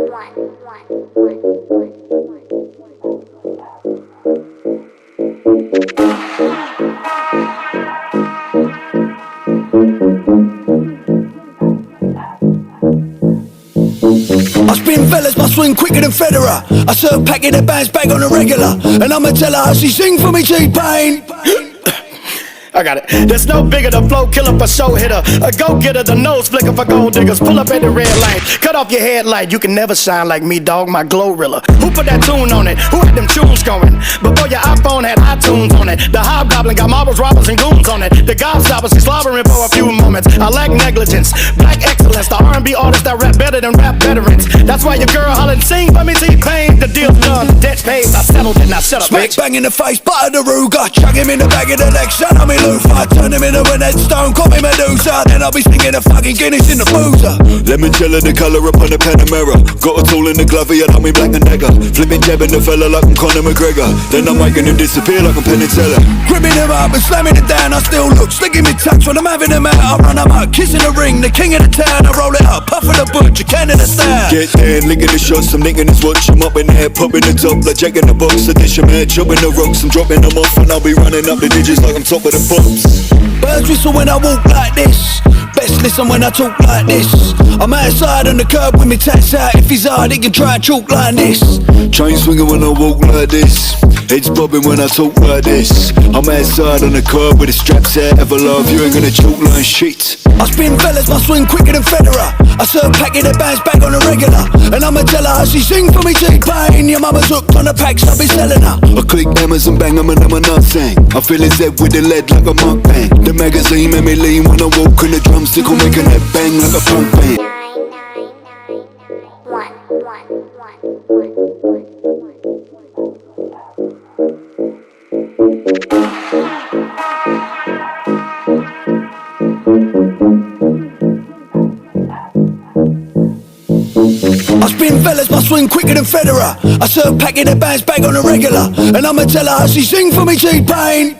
I spin fellas, my swing quicker than Federer. I serve packing their bands back on the regular, and I'ma tell her how she sing for me, T-Pain. I got it. There's no bigger, the flow killer for show hitter. A go-getter, the nose flicker for gold diggers. Pull up at the red light, cut off your headlight. You can never shine like me, dog, my Glorilla. Who put that tune on it? Who had them tunes going? Before your iPhone had iTunes on it. The hobgoblin got marbles, robbers, and goons on it. The gobstoppers is slobbering for a few moments. I lack negligence, black excellence. The R&B artists that rap better than rap veterans. That's why your girl hollering, sing for me, T-Pain. The deal's done, debt paid, I settled it, now shut up, Smack bitch. bang in the face, butter the Ruger. Chuck him in the back of the neck, shut on me loofah. Turn him into an headstone, call me Medusa. Then I'll be singing a fucking Guinness in the boozer. Limoncello, the colour upon the Panamera. Got a tool in the glove, you like me black and dagger. Flipping jabbing the fella like I'm Conor McGregor. Then I'm making him disappear like I'm Penn and Teller. Gripping him up and slamming it down, I still look. Slicking me touch when I'm having him out. I run him out, kissing the ring, the king of the town. I roll it up, puffing the butcher, Canada style. Get there, licking the shots, I'm nicking his watch. I'm up in the head, popping the top like Jack in the box. I dish him head, chopping the rocks, I'm dropping them off. And I'll be running up the digits like I'm top of the pops. Birds whistle when I walk like this. Best listen when I talk like this. I'm outside on the curb with me tats out. If he's hard, he can try and chalk like this. Chain swinging when I walk like this. Heads bobbing when I talk like this. I'm outside on the curb with the straps out. Ever love, you ain't gonna chalk like shit. I spin fellas, my swing quicker than Federer. I serve packing their bands back on the regular, and I'ma tell her how she sing for me, T-Pain. Your mama's hooked on the packs, I'll be selling her. I click hammers and bang 'em and I'm a nothing. I fill his head with the lead like a mukbang. The magazine made me lean when I walk in the drumstick will make a head bang like a punk band. I spin fellas, my swing quicker than Federer. I serve packing their bands back on the regular, and I'ma tell her how she sing for me, T-Pain.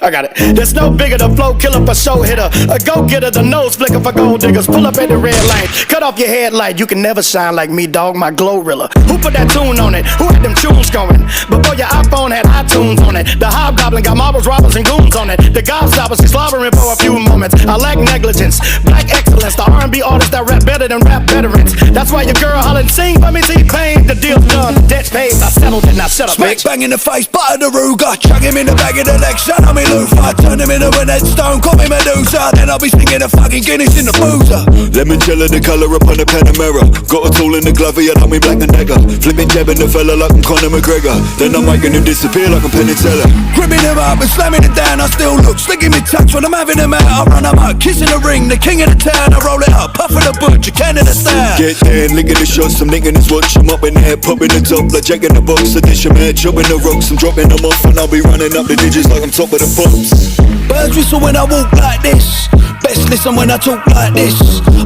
I got it. There's no bigger, the flow killer for show hitter. A go-getter, the nose flicker for gold diggers. Pull up at the red light, cut off your headlight. You can never shine like me, dog, my Glorilla. Who put that tune on it? Who had them tunes going? Before your iPhone had iTunes on it. The hobgoblin got marbles, robbers, and goons on it. The gobstoppers is slobbering for a few moments. I lack negligence, black excellence. The R&B artists that rap better than rap veterans. That's why your girl hollering, sing for me, T-Pain. The deal's done, debt paid, I settled it, now shut up, Smack bitch. bang in the face, butter the Ruger. Chuck him in the back of the neck, shut on me loofah. Turn him into an headstone, call me Medusa. Then I'll be singing a fucking Guinness in the boozer. Limoncello, the colour upon the Panamera. Got a tool in the glove, you like me black and dagger. Flipping jabbing the fella like I'm Conor McGregor. Then I'm making him disappear like I'm Penn and Teller. Gripping him up and slamming it down, I still look. Slicking me touch when I'm having him out. I run him out, kissing the ring, the king of the town. I roll it up, puffing the butcher, Canada style. Get there, licking the shots, I'm nicking his watch. I'm up in the head, popping the top like Jack in the box. I dish him head, chopping the rocks, I'm dropping them off. And I'll be running up the digits like I'm top of the pops. Birds whistle when I walk like this. Best listen when I talk like this.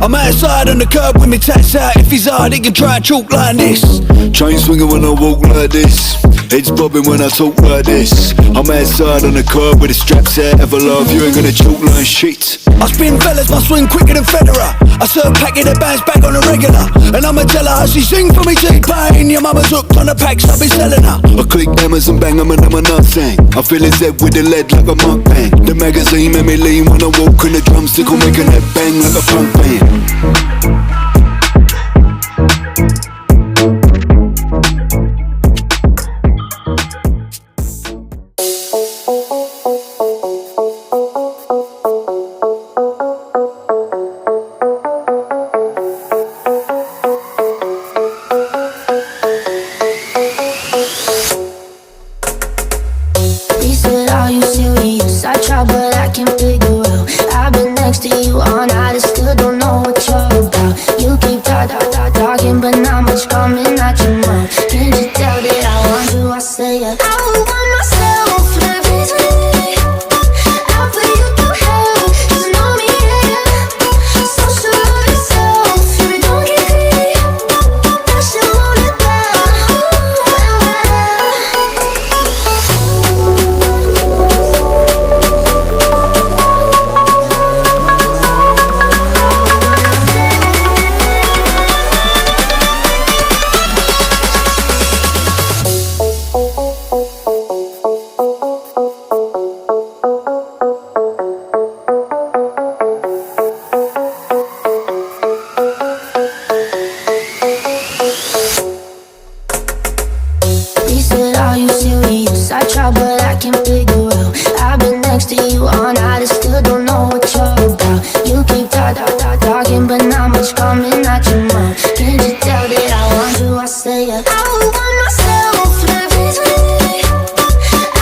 I'm outside on the curb with me tats out. If he's hard, he can try and chalk like this. Chain swinging when I walk like this. Heads bobbing when I talk like this. I'm outside on the curb with the straps out. Ever love, you ain't gonna chalk like shit. I spin fellas, my swing quicker than Federer. I serve packing their bands back on the regular, and I'ma tell her how she sing for me, T-Pain. Your mama's hooked on the packs, I'll be selling her. I click hammers and bang 'em and I'm a nothing. I fill his head with the lead like a mukbang. The magazine made me lean when I walk in the drumstick will make a head bang like a punk band. They said, are you serious? I tried, but I can't figure out. I've been next to you all night, I still don't know what talking, but not much coming out your mouth. Can't you tell that I want you? I say it. I would want myself to raise me.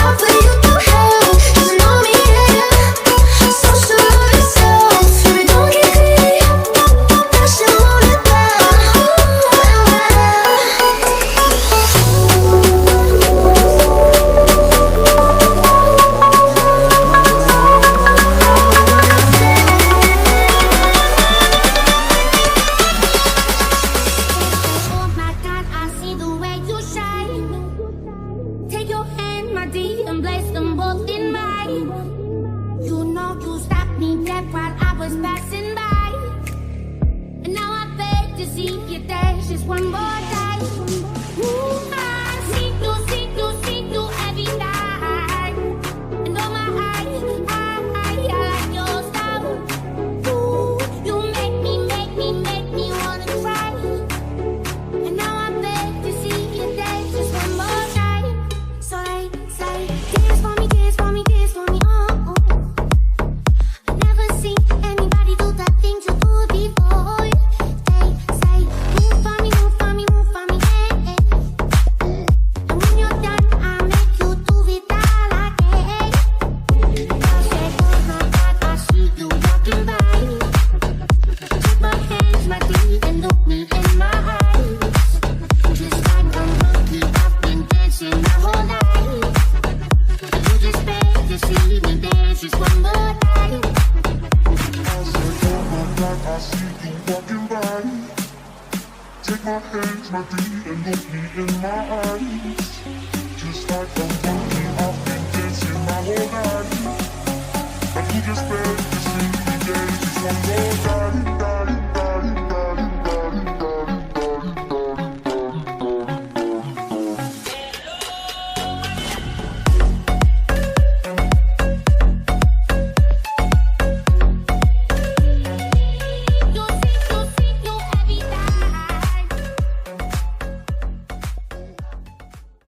I'll put you through hell, just know me, yeah. So sure of yourself, you don't get free. That shit won't let Take my hands, my feet, and look me in my eyes. Just like